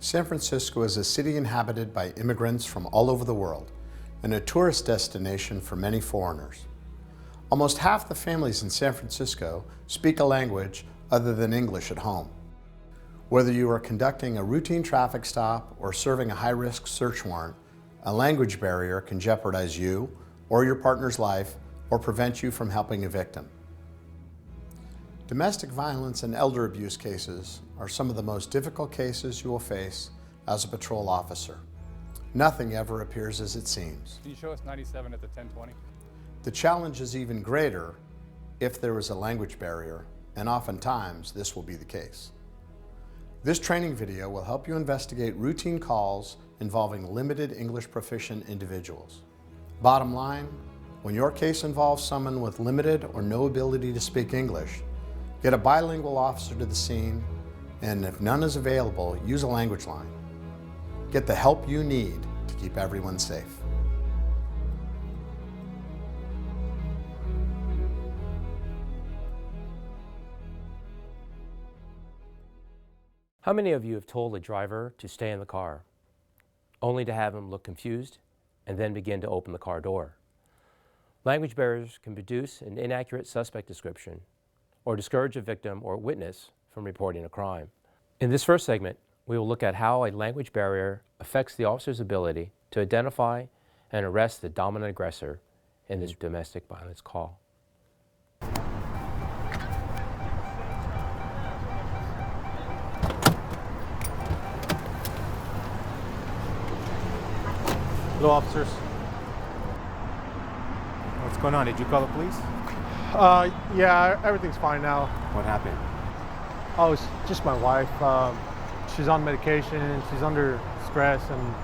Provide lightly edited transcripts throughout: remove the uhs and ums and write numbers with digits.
San Francisco is a city inhabited by immigrants from all over the world and a tourist destination for many foreigners. Almost half the families in San Francisco speak a language other than English at home. Whether you are conducting a routine traffic stop or serving a high-risk search warrant, a language barrier can jeopardize you or your partner's life or prevent you from helping a victim. Domestic violence and elder abuse cases are some of the most difficult cases you will face as a patrol officer. Nothing ever appears as it seems. Can you show us 97 at the 1020? The challenge is even greater if there is a language barrier, and oftentimes this will be the case. This training video will help you investigate routine calls involving limited English proficient individuals. Bottom line, when your case involves someone with limited or no ability to speak English, get a bilingual officer to the scene, and if none is available, use a language line. Get the help you need to keep everyone safe. How many of you have told a driver to stay in the car, only to have him look confused and then begin to open the car door? Language barriers can produce an inaccurate suspect description or discourage a victim or witness from reporting a crime. In this first segment, we will look at how a language barrier affects the officer's ability to identify and arrest the dominant aggressor in this domestic violence call. Hello, officers. What's going on? Did you call the police? Yeah, everything's fine now. What happened? Oh, it's just my wife. She's on medication, she's under stress, and,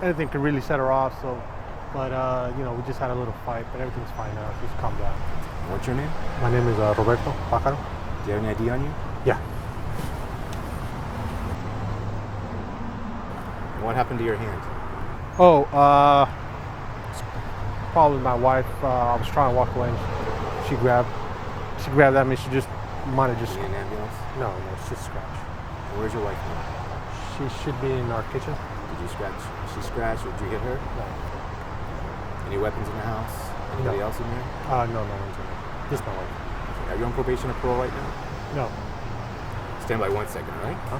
anything could really set her off, so, but, we just had a little fight, but everything's fine now. She's calmed down. What's your name? My name is Roberto Pájaro. Do you have any ID on you? Yeah. What happened to your hand? Oh, probably my wife. I was trying to walk away, and she grabbed at me. She just might have just. You need an ambulance? No, it's just a scratch. Where's your wife now? She should be in our kitchen. Did you scratch? She scratched, or did you hit her? No. Any weapons in the house? Anybody else in there? No one's in there. Just my wife. Are you on probation or parole right now? No. Stand by 1 second, all right? Huh?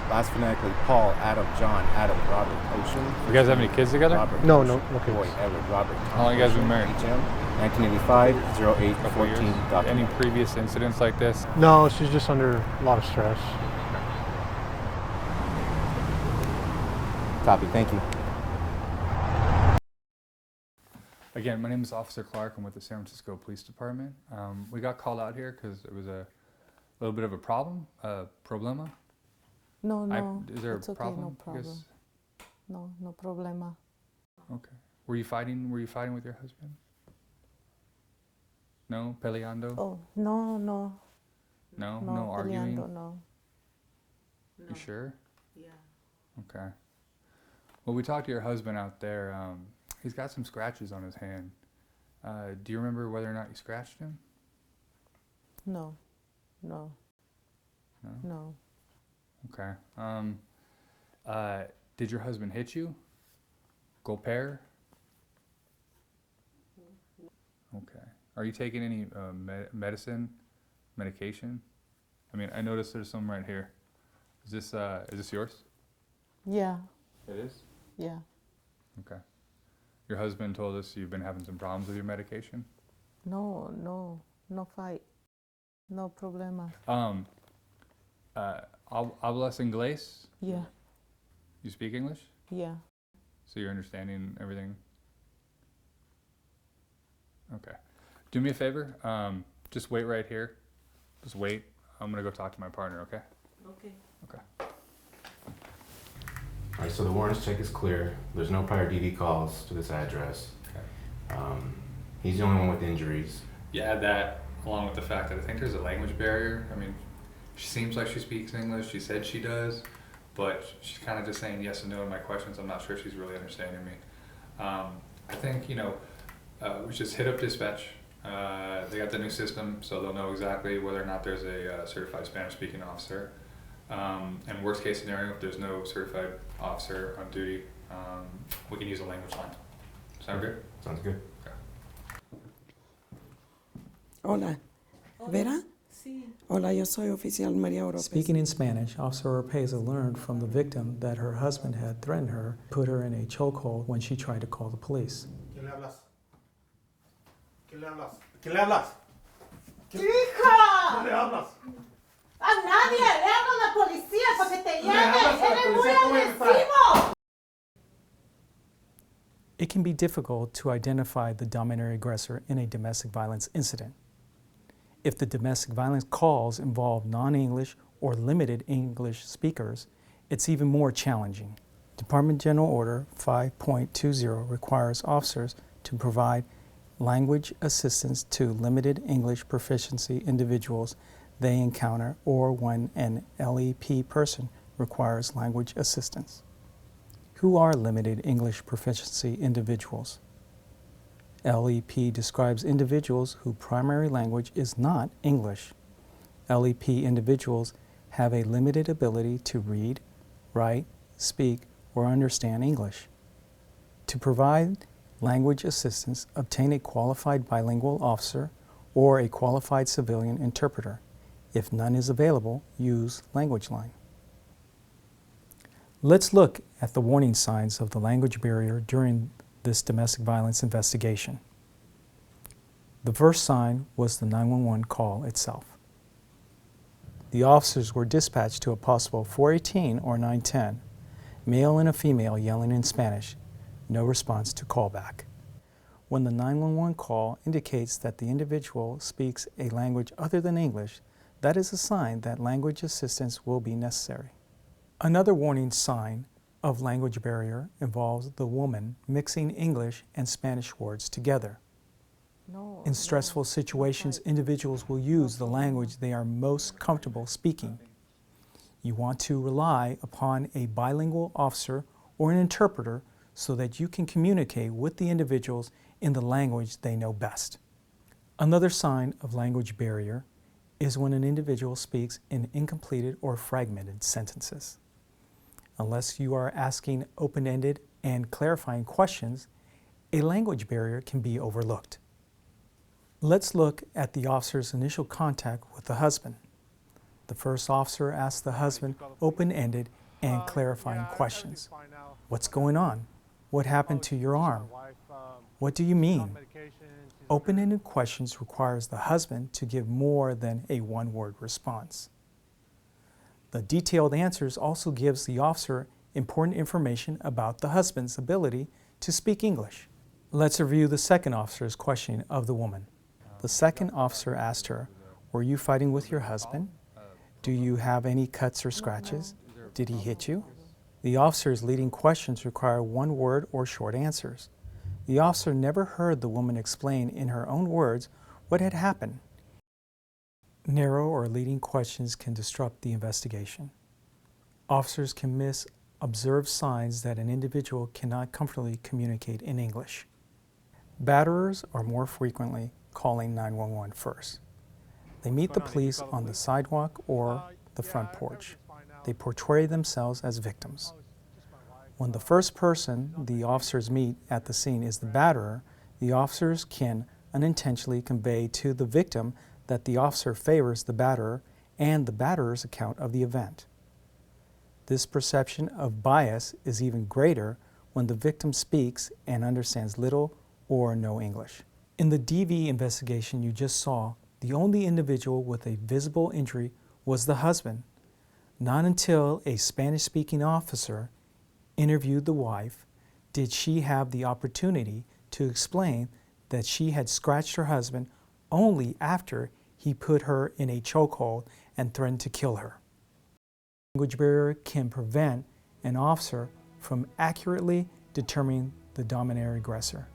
Last phonetically, Paul, Adam, John, Adam, Robert, Ocean. You guys have any kids together? Robert, No, Ocean, no kids. Boy, Edward, Robert. Tom, How long you guys been married? HM, 1985, 08, Couple 14, years? document. Any previous incidents like this? No, she's just under a lot of stress. Copy, thank you. Again, my name is Officer Clark. I'm with the San Francisco Police Department. We got called out here because it was a little bit of a problem, problema. No, Is there it's a okay, problem? no problem. No problema. Okay. Were you fighting with your husband? No? Peleando? Oh, no. No arguing? Peleando, no. You sure? Yeah. Okay. Well, we talked to your husband out there. He's got some scratches on his hand. Do you remember whether or not you scratched him? No. No? Okay. Did your husband hit you? Golpear? Okay. Are you taking any medication? I mean, I noticed there's some right here. Is this yours? Yeah. It is? Yeah. Okay. Your husband told us you've been having some problems with your medication? No fight. No problema. Hablas inglés? Yeah. You speak English? Yeah. So you're understanding everything? Okay. Do me a favor. Just wait right here. Just wait. I'm going to go talk to my partner, okay? Okay. Okay. All right, so the warrants check is clear. There's no prior DD calls to this address. Okay. He's the only one with injuries. You add that along with the fact that I think there's a language barrier. I mean, she seems like she speaks English. She said she does, but she's kind of just saying yes and no to my questions. I'm not sure she's really understanding me. I think, we just hit up dispatch. They got the new system, so they'll know exactly whether or not there's a certified Spanish-speaking officer. And worst case scenario, if there's no certified officer on duty, we can use a language line. Sound good? Sounds good. Hola, Vera? Sí. Hola, yo soy oficial María Oropes. Speaking in Spanish, Officer Oropeza learned from the victim that her husband had threatened her, put her in a chokehold when she tried to call the police. ¿Quién le hablas? ¿Quién le hablas? ¿Quién le hablas? ¡Hija! ¿Quién le hablas? A nadie, le hablo a la policía para que te llame. hablas a la Eres muy policía, ¿cómo es? agresivo. It can be difficult to identify the dominant aggressor in a domestic violence incident. If the domestic violence calls involve non-English or limited English speakers, it's even more challenging. Department General Order 5.20 requires officers to provide language assistance to limited English proficiency individuals they encounter or when an LEP person requires language assistance. Who are limited English proficiency individuals? LEP describes individuals whose primary language is not English. LEP individuals have a limited ability to read, write, speak, or understand English. To provide language assistance, obtain a qualified bilingual officer or a qualified civilian interpreter. If none is available, use language line. Let's look at the warning signs of the language barrier during this domestic violence investigation. The first sign was the 911 call itself. The officers were dispatched to a possible 418 or 910, male and a female yelling in Spanish, no response to callback. When the 911 call indicates that the individual speaks a language other than English, that is a sign that language assistance will be necessary. Another warning sign of language barrier involves the woman mixing English and Spanish words together. In stressful situations, individuals will use the language they are most comfortable speaking. You want to rely upon a bilingual officer or an interpreter so that you can communicate with the individuals in the language they know best. Another sign of language barrier is when an individual speaks in incompleted or fragmented sentences. Unless you are asking open-ended and clarifying questions, a language barrier can be overlooked. Let's look at the officer's initial contact with the husband. The first officer asked the husband open-ended and clarifying questions. What's going on? What happened to your arm? What do you mean? Open-ended questions requires the husband to give more than a one-word response. The detailed answers also gives the officer important information about the husband's ability to speak English. Let's review the second officer's questioning of the woman. The second officer asked her, "Were you fighting with your husband? Do you have any cuts or scratches? Did he hit you?" The officer's leading questions require one word or short answers. The officer never heard the woman explain in her own words what had happened. Narrow or leading questions can disrupt the investigation. Officers can miss observed signs that an individual cannot comfortably communicate in English. Batterers are more frequently calling 911 first. They meet the police on the sidewalk or the front porch. They portray themselves as victims. When the first person the officers meet at the scene is the batterer, the officers can unintentionally convey to the victim that the officer favors the batterer and the batterer's account of the event. This perception of bias is even greater when the victim speaks and understands little or no English. In the DV investigation you just saw, the only individual with a visible injury was the husband. Not until a Spanish-speaking officer interviewed the wife did she have the opportunity to explain that she had scratched her husband only after he put her in a chokehold and threatened to kill her. Language barrier can prevent an officer from accurately determining the dominant aggressor.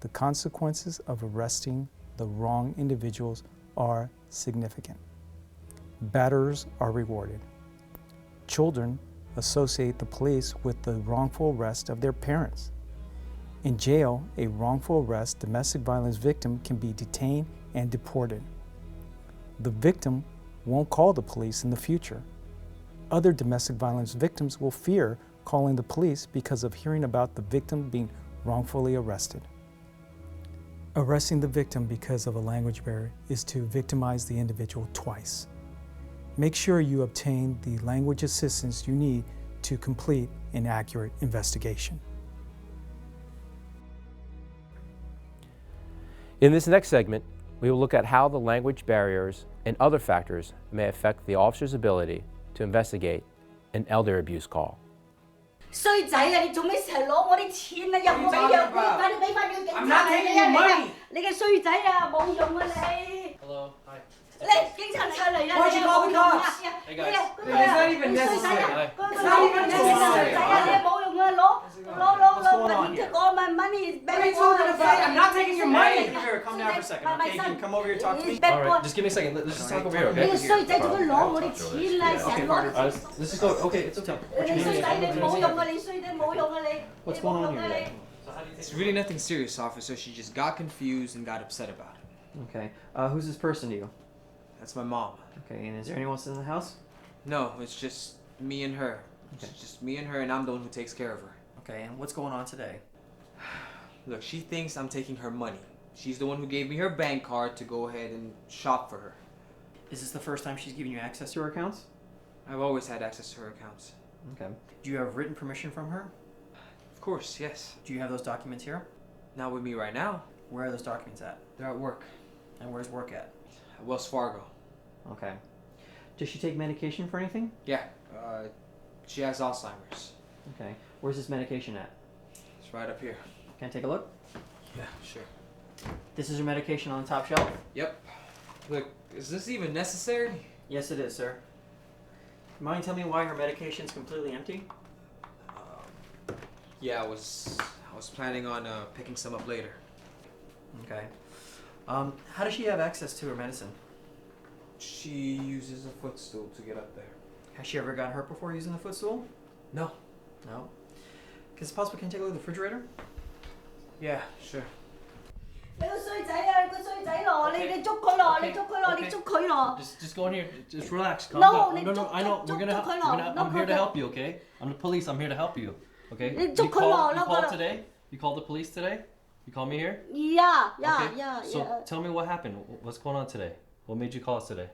The consequences of arresting the wrong individuals are significant. Batterers are rewarded. Children associate the police with the wrongful arrest of their parents. In jail, a wrongful arrest domestic violence victim can be detained and deported. The victim won't call the police in the future. Other domestic violence victims will fear calling the police because of hearing about the victim being wrongfully arrested. Arresting the victim because of a language barrier is to victimize the individual twice. Make sure you obtain the language assistance you need to complete an accurate investigation. In this next segment, we will look at how the language barriers and other factors may affect the officer's ability to investigate an elder abuse call. 衰仔啊！你做咩成日攞我啲錢啊？又冇俾藥，快啲俾翻啲警察你嘅衰仔啊！冇用啊你！ Hello, hi. 你警察出嚟啊！你冇用啊！你衰仔啊！你冇用啊！攞即係講咪 money。I'm not taking your money. Here, come down for a second. Okay, you can come over here and talk to me. All right, just give me a second. Let's just talk over here, 你 okay? 個衰仔做乜攞我啲錢啊？成日攞。 Let's just go. Okay, it's okay. 你衰仔你冇用啊！你衰仔冇用啊！你。 What's going on here? It's really nothing serious, officer. She just got confused and got upset about it. Okay. Who's this person to you? That's my mom. Okay, and is there anyone else in the house? No, it's just me and her. Okay. It's just me and her, and I'm the one who takes care of her. Okay, and what's going on today? Look, she thinks I'm taking her money. She's the one who gave me her bank card to go ahead and shop for her. Is this the first time she's giving you access to her accounts? I've always had access to her accounts. Okay. Do you have written permission from her? Of course, yes. Do you have those documents here? Not with me right now. Where are those documents at? They're at work. And where's work at? At Wells Fargo. Okay. Does she take medication for anything? Yeah. She has Alzheimer's. Okay. Where's this medication at? It's right up here. Can I take a look? Yeah, sure. This is her medication on the top shelf? Yep. Look, is this even necessary? Yes, it is, sir. Mind telling me why her medication's completely empty? Yeah, I was planning on picking some up later. Okay. How does she have access to her medicine? She uses a footstool to get up there. Has she ever got hurt before using the footstool? No. No. Is it possible, can you take a look at the refrigerator? Yeah, sure. 你個衰仔啊！你個衰仔咯！你捉佢咯！你捉佢咯！你捉佢咯！ Just go in here. Just relax. Calm No, down. they No, took- I know. took- We're gonna. took her We're off. gonna No, I'm here to no. help you. Okay. I'm the police. I'm here to help you. Okay. They You took her off. No, called no. today. You called the police today. You called me here. Yeah, Okay. So tell me what happened. What's going on today? What made you call us today?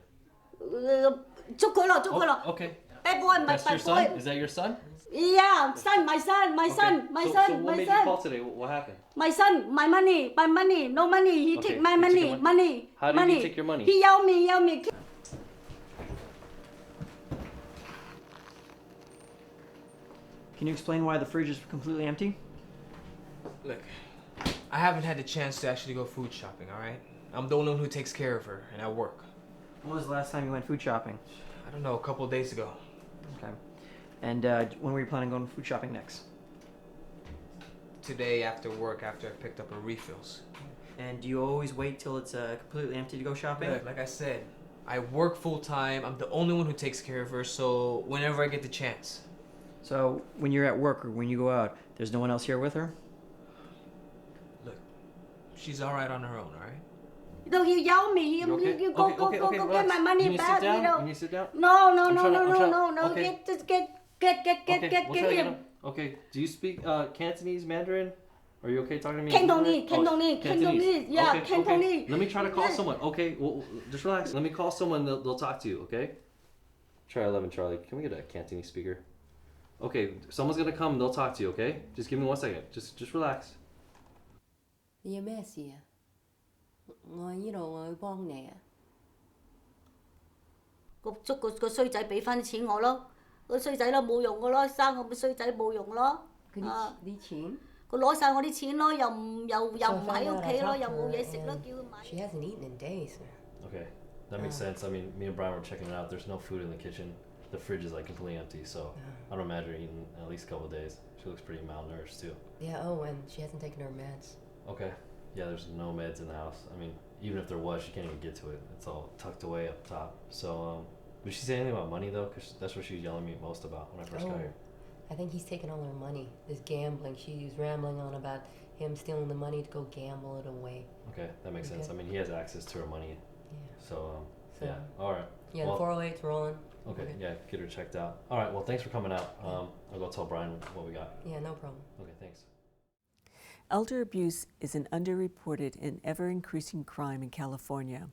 捉佢咯！捉佢咯 Okay. ！Bad boy 唔係 That's your bad son. boy。 Is that your son? Yeah, my son, my Okay. son, my So son, what my made you call son, today? What happened? my son, my money, no money. He Okay, take my he took money, your money. How did he take your money? He yell me. Can you explain why the fridge is completely empty? Look, I haven't had the chance to actually go food shopping. All right. I'm the only one who takes care of her, and I work. When was the last time you went food shopping? I don't know. A couple of days ago. Okay. And when were you planning on going food shopping next? Today after work, after I picked up her refills. And do you always wait till it's completely empty to go shopping? Look, like I said, I work full time. I'm the only one who takes care of her, so whenever I get the chance. So when you're at work or when you go out, there's no one else here with her? Look, she's all right on her own, all right? No, he yell me. You okay? You go get relax. my money You need to back. sit down? You know. You need to sit down? No. I'm trying- okay. Get him. Okay, do you speak Cantonese, Mandarin? Are you okay talking to me? Cantonese, Oh, Cantonese. Yeah, Okay, Cantonese. okay. Let me try to call someone. Okay, well, just relax. Let me call someone. They'll talk to you, okay? Try 11, Charlie. Can we get a Cantonese speaker? Okay, someone's gonna come. They'll talk to you, okay? Just give me 1 second. Just relax. 你有咩事啊？我喺呢度，我去幫你啊！捉個衰仔俾翻啲錢我咯，個衰仔咯冇用個咯，生我個衰仔冇用咯。佢啲錢佢攞晒我啲錢咯，又唔喺屋企咯，又冇嘢食咯，叫佢買。 She hasn't eaten in days. Okay, that makes sense. I mean, me and Brian were checking it out. There's no food in the kitchen. The fridge is like completely empty, so I don't imagine her eating at least a couple of days. She looks pretty malnourished too. Yeah, oh, and she hasn't taken her meds. Okay. Yeah, there's no meds in the house. I mean, even if there was, she can't even get to it. It's all tucked away up top. So, did she say anything about money though? Because that's what she was yelling at me most about when I first got here. I think he's taken all her money. This gambling, she's rambling on about him stealing the money to go gamble it away. Okay, that makes sense. Okay. I mean, he has access to her money, Yeah. so So, yeah. All right. Yeah, Well, the 408's rolling. Okay, yeah, get her checked out. All right, well, thanks for coming out. I'll go tell Brian what we got. Yeah, no problem. Okay, thanks. Elder abuse is an underreported and ever-increasing crime in California.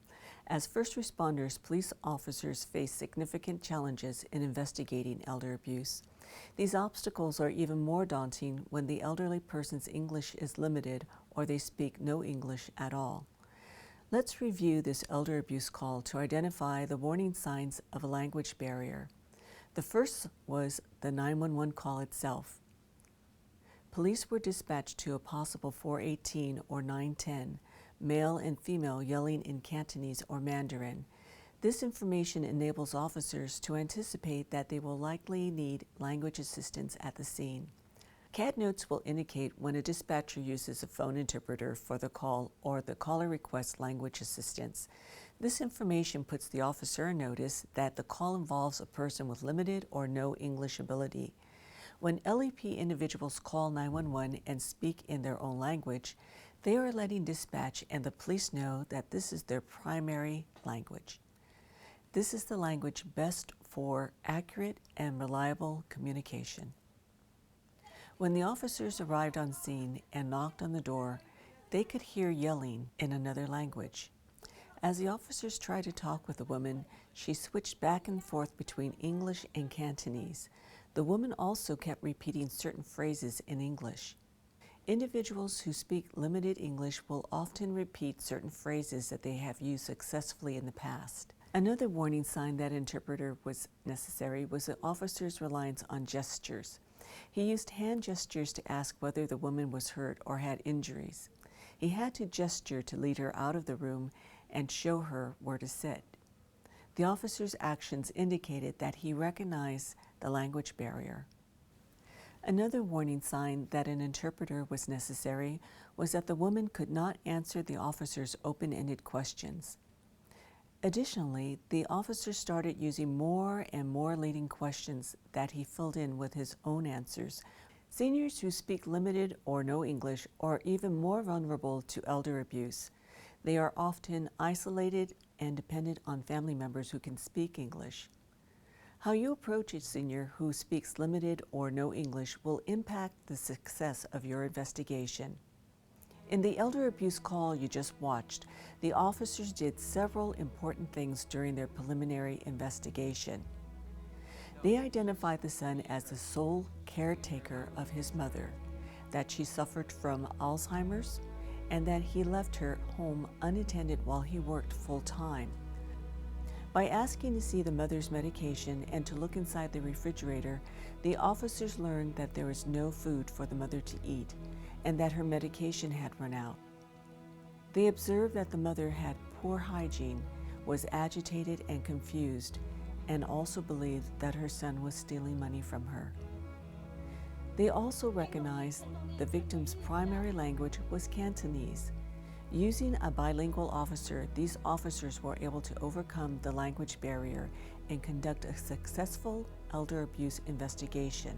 As first responders, police officers face significant challenges in investigating elder abuse. These obstacles are even more daunting when the elderly person's English is limited or they speak no English at all. Let's review this elder abuse call to identify the warning signs of a language barrier. The first was the 911 call itself. Police were dispatched to a possible 418 or 910, male and female yelling in Cantonese or Mandarin. This information enables officers to anticipate that they will likely need language assistance at the scene. CAD notes will indicate when a dispatcher uses a phone interpreter for the call or the caller requests language assistance. This information puts the officer on notice that the call involves a person with limited or no English ability. When LEP individuals call 911 and speak in their own language, they are letting dispatch and the police know that this is their primary language. This is the language best for accurate and reliable communication. When the officers arrived on scene and knocked on the door, they could hear yelling in another language. As the officers tried to talk with the woman, she switched back and forth between English and Cantonese. The woman also kept repeating certain phrases in English. Individuals who speak limited English will often repeat certain phrases that they have used successfully in the past. Another warning sign that interpreter was necessary was the officer's reliance on gestures. He used hand gestures to ask whether the woman was hurt or had injuries. He had to gesture to lead her out of the room and show her where to sit. The officer's actions indicated that he recognized the language barrier. Another warning sign that an interpreter was necessary was that the woman could not answer the officer's open-ended questions. Additionally, the officer started using more and more leading questions that he filled in with his own answers. Seniors who speak limited or no English are even more vulnerable to elder abuse. They are often isolated and dependent on family members who can speak English. How you approach a senior who speaks limited or no English will impact the success of your investigation. In the elder abuse call you just watched, the officers did several important things during their preliminary investigation. They identified the son as the sole caretaker of his mother, that she suffered from Alzheimer's, and that he left her home unattended while he worked full-time. By asking to see the mother's medication and to look inside the refrigerator, the officers learned that there was no food for the mother to eat and that her medication had run out. They observed that the mother had poor hygiene, was agitated and confused, and also believed that her son was stealing money from her. They also recognized the victim's primary language was Cantonese. Using a bilingual officer, these officers were able to overcome the language barrier and conduct a successful elder abuse investigation.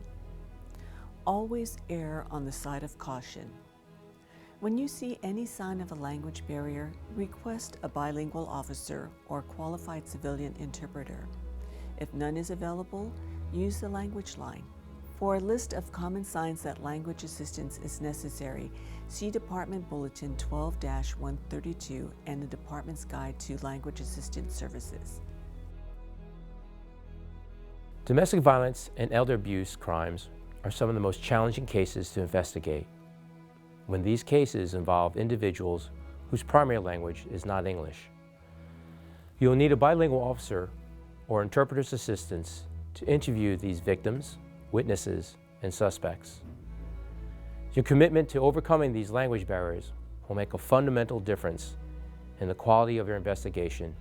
Always err on the side of caution. When you see any sign of a language barrier, request a bilingual officer or qualified civilian interpreter. If none is available, use the language line. For a list of common signs that language assistance is necessary, see Department Bulletin 12-132 and the Department's Guide to Language Assistance Services. Domestic violence and elder abuse crimes are some of the most challenging cases to investigate when these cases involve individuals whose primary language is not English. You will need a bilingual officer or interpreter's assistance to interview these victims, witnesses, and suspects. Your commitment to overcoming these language barriers will make a fundamental difference in the quality of your investigation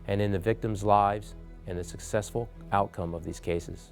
and in the victims' lives and the successful outcome of these cases.